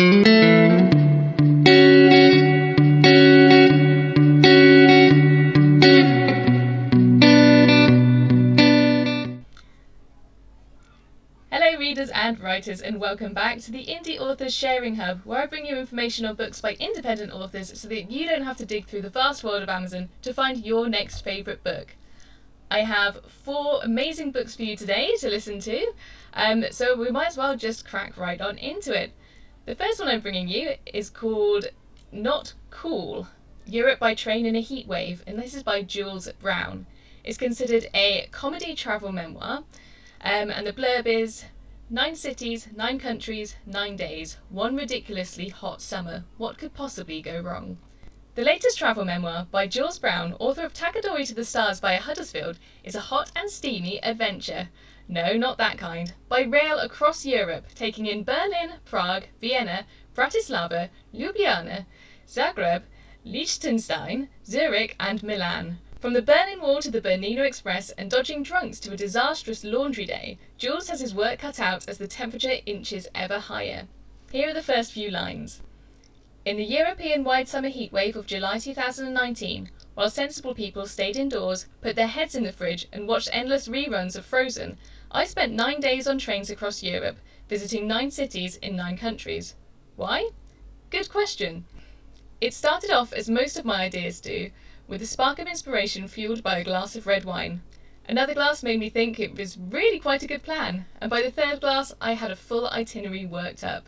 Hello readers and writers, and welcome back to the Indie Authors Sharing Hub, where I bring you information on books by independent authors so that you don't have to dig through the vast world of Amazon to find your next favourite book. I have 4 amazing books for you today to listen to, so we might as well just crack right on into it. The first one I'm bringing you is called Not Cool, Europe by Train in a Heatwave, and this is by Jules Brown. It's considered a comedy travel memoir, and the blurb is 9 cities, 9 countries, 9 days, one ridiculously hot summer. What could possibly go wrong? The latest travel memoir by Jules Brown, author of Takadori to the Stars via Huddersfield, is a hot and steamy adventure. No, not that kind. By rail across Europe, taking in Berlin, Prague, Vienna, Bratislava, Ljubljana, Zagreb, Liechtenstein, Zurich and Milan. From the Berlin Wall to the Bernina Express and dodging drunks to a disastrous laundry day, Jules has his work cut out as the temperature inches ever higher. Here are the first few lines. In the European-wide summer heatwave of July 2019, while sensible people stayed indoors, put their heads in the fridge and watched endless reruns of Frozen, I spent 9 days on trains across Europe, visiting 9 cities in 9 countries. Why? Good question. It started off as most of my ideas do, with a spark of inspiration fueled by a glass of red wine. Another glass made me think it was really quite a good plan, and by the 3rd glass I had a full itinerary worked up.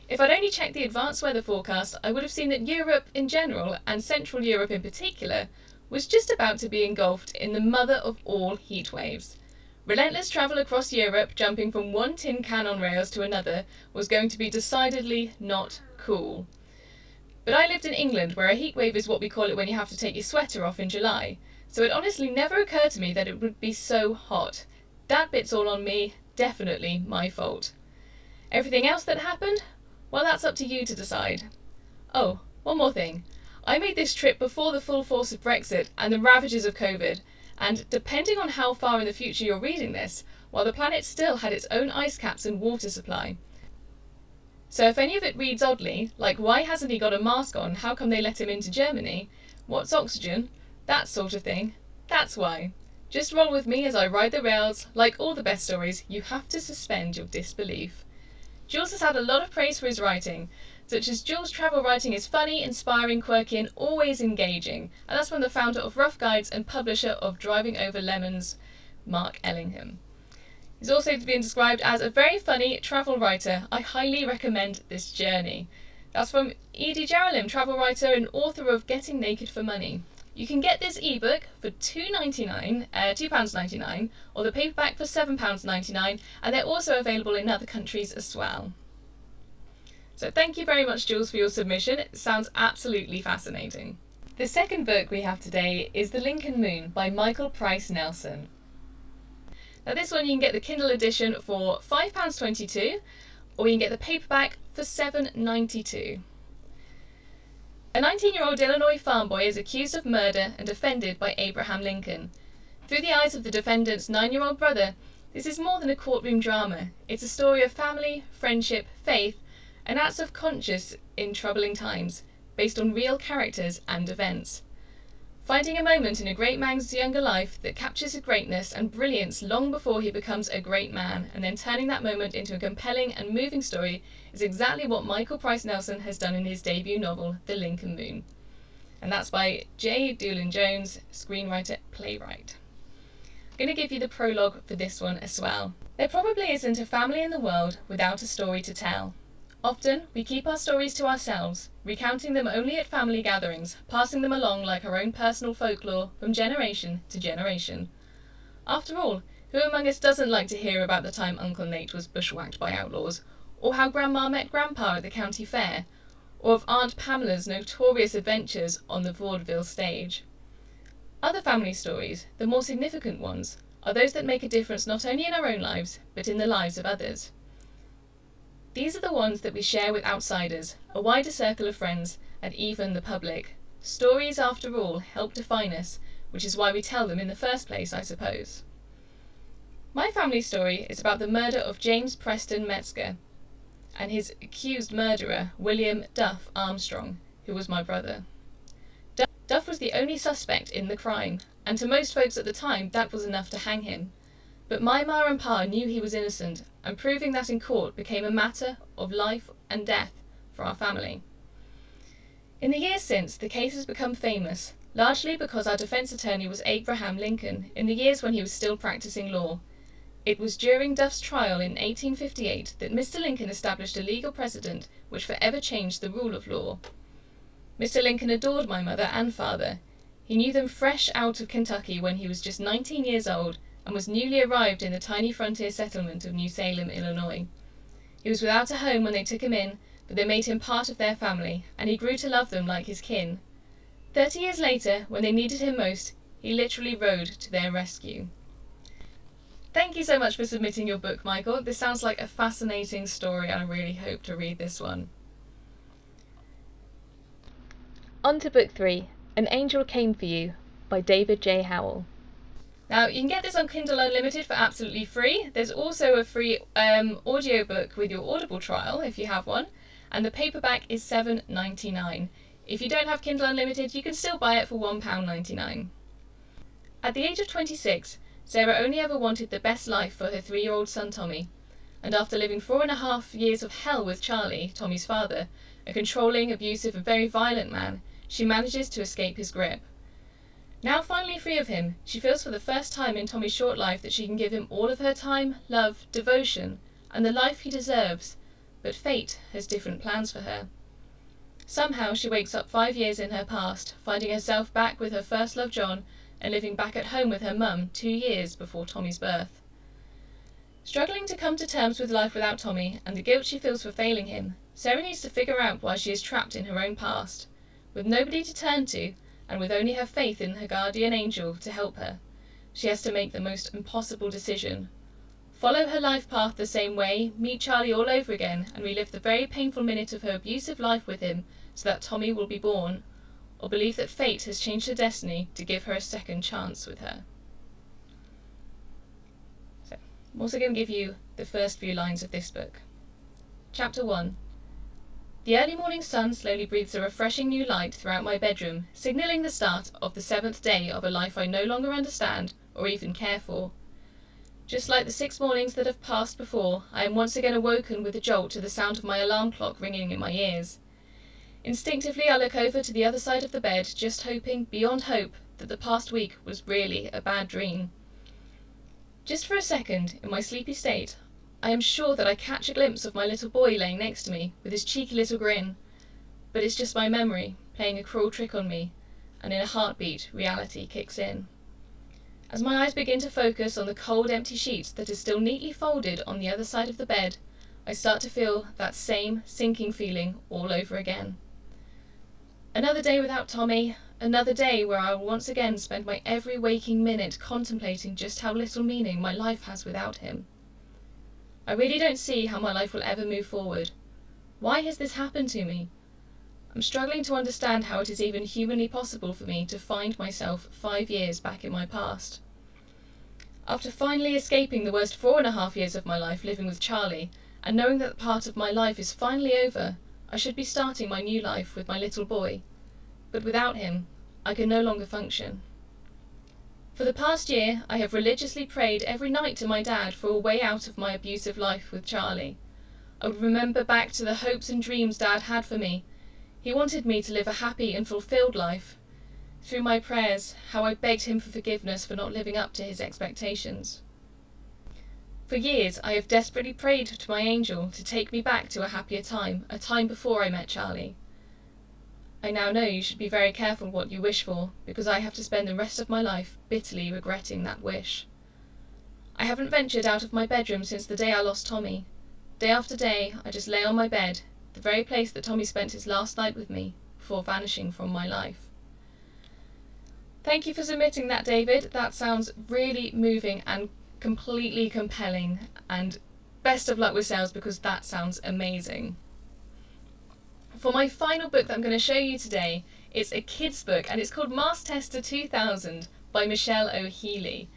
If I'd only checked the advanced weather forecast, I would have seen that Europe in general, and Central Europe in particular, was just about to be engulfed in the mother of all heat waves. Relentless travel across Europe, jumping from one tin can on rails to another, was going to be decidedly not cool. But I lived in England, where a heatwave is what we call it when you have to take your sweater off in July, so it honestly never occurred to me that it would be so hot. That bit's all on me, definitely my fault. Everything else that happened? Well, that's up to you to decide. Oh, one more thing. I made this trip before the full force of Brexit and the ravages of COVID, and depending on how far in the future you're reading this, while the planet still had its own ice caps and water supply. So if any of it reads oddly, like why hasn't he got a mask on, how come they let him into Germany, what's oxygen, that sort of thing, that's why. Just roll with me as I ride the rails. Like all the best stories, you have to suspend your disbelief. Jules has had a lot of praise for his writing, such as Jules' travel writing is funny, inspiring, quirky and always engaging, and that's from the founder of Rough Guides and publisher of Driving Over Lemons, Mark Ellingham. He's also been described as a very funny travel writer. I highly recommend this journey. That's from Edie Geraldine, travel writer and author of Getting Naked for Money. You can get this ebook for £2.99, or the paperback for £7.99, and they're also available in other countries as well. So thank you very much, Jules, for your submission. It sounds absolutely fascinating. The second book we have today is The Lincoln Moon by Michael Price Nelson. Now this one you can get the Kindle edition for £5.22, or you can get the paperback for £7.92. A 19-year-old Illinois farm boy is accused of murder and defended by Abraham Lincoln. Through the eyes of the defendant's 9-year-old brother, this is more than a courtroom drama. It's a story of family, friendship, faith, and acts of conscience in troubling times, based on real characters and events. Finding a moment in a great man's younger life that captures his greatness and brilliance long before he becomes a great man, and then turning that moment into a compelling and moving story is exactly what Michael Price Nelson has done in his debut novel, The Lincoln Moon. And that's by J. Doolin Jones, screenwriter, playwright. I'm going to give you the prologue for this one as well. There probably isn't a family in the world without a story to tell. Often, we keep our stories to ourselves, recounting them only at family gatherings, passing them along like our own personal folklore from generation to generation. After all, who among us doesn't like to hear about the time Uncle Nate was bushwhacked by outlaws, or how Grandma met Grandpa at the county fair, or of Aunt Pamela's notorious adventures on the vaudeville stage? Other family stories, the more significant ones, are those that make a difference not only in our own lives, but in the lives of others. These are the ones that we share with outsiders, a wider circle of friends, and even the public. Stories, after all, help define us, which is why we tell them in the first place, I suppose. My family story is about the murder of James Preston Metzger. and his accused murderer, William Duff Armstrong, who was my brother. Duff was the only suspect in the crime, and to most folks at the time that was enough to hang him. But my ma and pa knew he was innocent, and proving that in court became a matter of life and death for our family. In the years since, the case has become famous, largely because our defence attorney was Abraham Lincoln, in the years when he was still practising law. It was during Duff's trial in 1858 that Mr. Lincoln established a legal precedent which forever changed the rule of law. Mr. Lincoln adored my mother and father. He knew them fresh out of Kentucky when he was just 19 years old and was newly arrived in the tiny frontier settlement of New Salem, Illinois. He was without a home when they took him in, but they made him part of their family, and he grew to love them like his kin. 30 years later, when they needed him most, he literally rode to their rescue. Thank you so much for submitting your book, Michael. This sounds like a fascinating story, and I really hope to read this one. On to book 3, An Angel Came for You, by David J. Howell. Now, you can get this on Kindle Unlimited for absolutely free. There's also a free audiobook with your Audible trial, if you have one, and the paperback is $7.99. If you don't have Kindle Unlimited, you can still buy it for £1.99. At the age of 26, Sarah only ever wanted the best life for her 3-year-old son Tommy, and after living 4.5 years of hell with Charlie, Tommy's father, a controlling, abusive and very violent man, she manages to escape his grip. Now finally free of him, she feels for the first time in Tommy's short life that she can give him all of her time, love, devotion, and the life he deserves, but fate has different plans for her. Somehow she wakes up 5 years in her past, finding herself back with her first love John, and living back at home with her mum 2 years before Tommy's birth. Struggling to come to terms with life without Tommy, and the guilt she feels for failing him, Sarah needs to figure out why she is trapped in her own past. With nobody to turn to, and with only her faith in her guardian angel to help her, she has to make the most impossible decision. Follow her life path the same way, meet Charlie all over again, and relive the very painful minute of her abusive life with him so that Tommy will be born, or believe that fate has changed her destiny to give her a second chance with her. So, I'm also going to give you the first few lines of this book. Chapter 1. The early morning sun slowly breathes a refreshing new light throughout my bedroom, signalling the start of the 7th day of a life I no longer understand or even care for. Just like the 6 mornings that have passed before, I am once again awoken with a jolt to the sound of my alarm clock ringing in my ears. Instinctively I look over to the other side of the bed, just hoping, beyond hope, that the past week was really a bad dream. Just for a second, in my sleepy state, I am sure that I catch a glimpse of my little boy laying next to me, with his cheeky little grin. But it's just my memory, playing a cruel trick on me, and in a heartbeat, reality kicks in. As my eyes begin to focus on the cold, empty sheets that are still neatly folded on the other side of the bed, I start to feel that same sinking feeling all over again. Another day without Tommy, another day where I will once again spend my every waking minute contemplating just how little meaning my life has without him. I really don't see how my life will ever move forward. Why has this happened to me? I'm struggling to understand how it is even humanly possible for me to find myself 5 years back in my past. After finally escaping the worst 4.5 years of my life living with Charlie, and knowing that part of my life is finally over, I should be starting my new life with my little boy. But without him, I can no longer function. For the past year, I have religiously prayed every night to my dad for a way out of my abusive life with Charlie. I would remember back to the hopes and dreams Dad had for me. He wanted me to live a happy and fulfilled life. Through my prayers, how I begged him for forgiveness for not living up to his expectations. For years, I have desperately prayed to my angel to take me back to a happier time, a time before I met Charlie. I now know you should be very careful what you wish for, because I have to spend the rest of my life bitterly regretting that wish. I haven't ventured out of my bedroom since the day I lost Tommy. Day after day, I just lay on my bed, the very place that Tommy spent his last night with me, before vanishing from my life. Thank you for submitting that, David. That sounds really moving and completely compelling, and best of luck with sales because that sounds amazing. For my final book that I'm going to show you today, it's a kids book and it's called Mass Tester 2000 by Michelle Oheeley.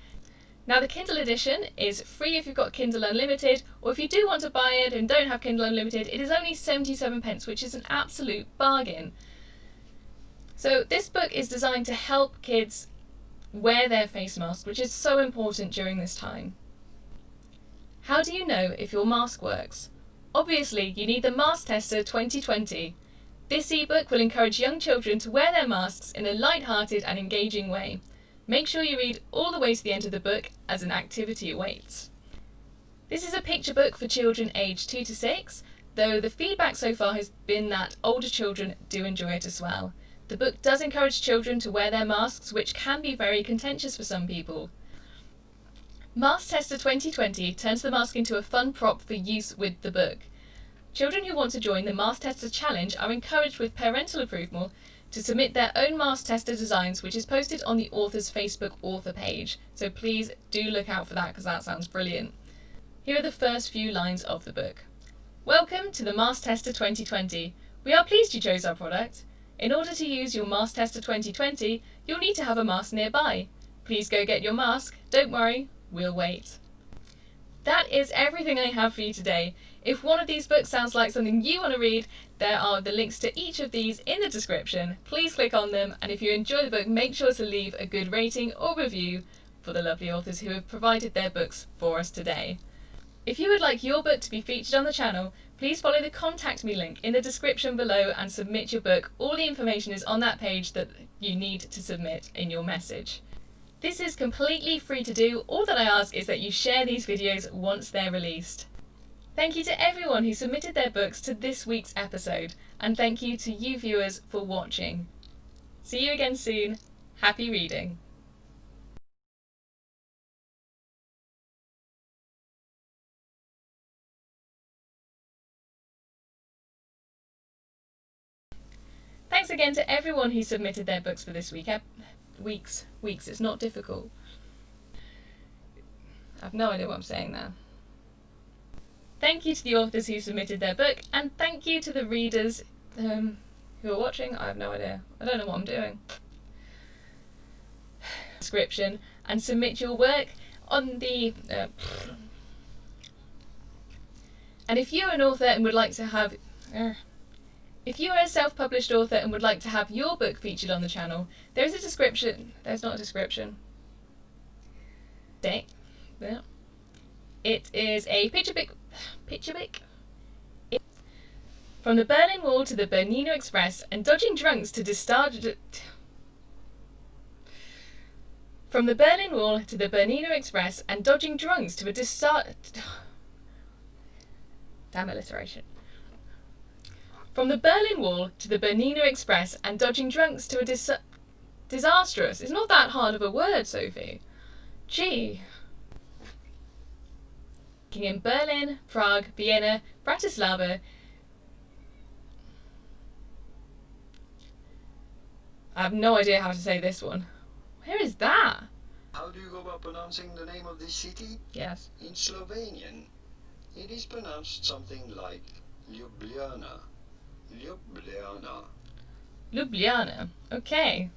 Now the Kindle edition is free if you've got Kindle Unlimited, or if you do want to buy it and don't have Kindle Unlimited, it is only 77p, which is an absolute bargain. So this book is designed to help kids wear their face mask, which is so important during this time. How do you know if your mask works? Obviously, you need the Mask Tester 2020. This ebook will encourage young children to wear their masks in a light-hearted and engaging way. Make sure you read all the way to the end of the book, as an activity awaits. This is a picture book for children aged 2 to 6, though the feedback so far has been that older children do enjoy it as well. The book does encourage children to wear their masks, which can be very contentious for some people. Mask Tester 2020 turns the mask into a fun prop for use with the book. Children who want to join the Mask Tester Challenge are encouraged, with parental approval, to submit their own Mask Tester designs, which is posted on the author's Facebook author page. So please do look out for that, because that sounds brilliant. Here are the first few lines of the book. Welcome to the Mask Tester 2020. We are pleased you chose our product. In order to use your Mask Tester 2020, you'll need to have a mask nearby. Please go get your mask. Don't worry, we'll wait. That is everything I have for you today. If one of these books sounds like something you want to read, there are the links to each of these in the description. Please click on them, and if you enjoy the book, make sure to leave a good rating or review for the lovely authors who have provided their books for us today. If you would like your book to be featured on the channel, please follow the Contact Me link in the description below and submit your book. All the information is on that page that you need to submit in your message. This is completely free to do. All that I ask is that you share these videos once they're released. Thank you to everyone who submitted their books to this week's episode, and thank you to you viewers for watching. See you again soon. Happy reading. Thanks again to everyone who submitted their books for this week. Weeks. It's not difficult. I have no idea what I'm saying there. Thank you to the authors who submitted their book, and thank you to the readers who are watching. I have no idea. I don't know what I'm doing. Description and submit your work on the. And if you're an author and would like to have. If you are a self-published author and would like to have your book featured on the channel, there is a description. There's not a description. It is a picture book. From the Berlin Wall to the Bernina Express and dodging drunks to discharge. From the Berlin Wall to the Bernina Express and dodging drunks to a discharge. Damn alliteration. From the Berlin Wall to the Bernina Express and dodging drunks to a disastrous. It's not that hard of a word, Sophie. Gee. In Berlin, Prague, Vienna, Bratislava. I have no idea how to say this one. Where is that? How do you go about pronouncing the name of this city? Yes. In Slovenian, it is pronounced something like Ljubljana. Ljubljana. Ljubljana. Okay.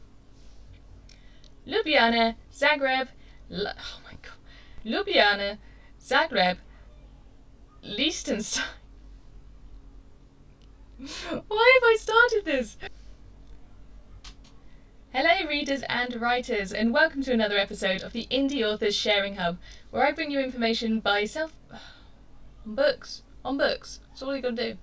Ljubljana, Zagreb. Oh my god. Ljubljana, Zagreb, Liechtenstein. Why have I started this? Hello readers and writers, and welcome to another episode of the Indie Authors Sharing Hub, where I bring you information by on books. That's all you gotta do.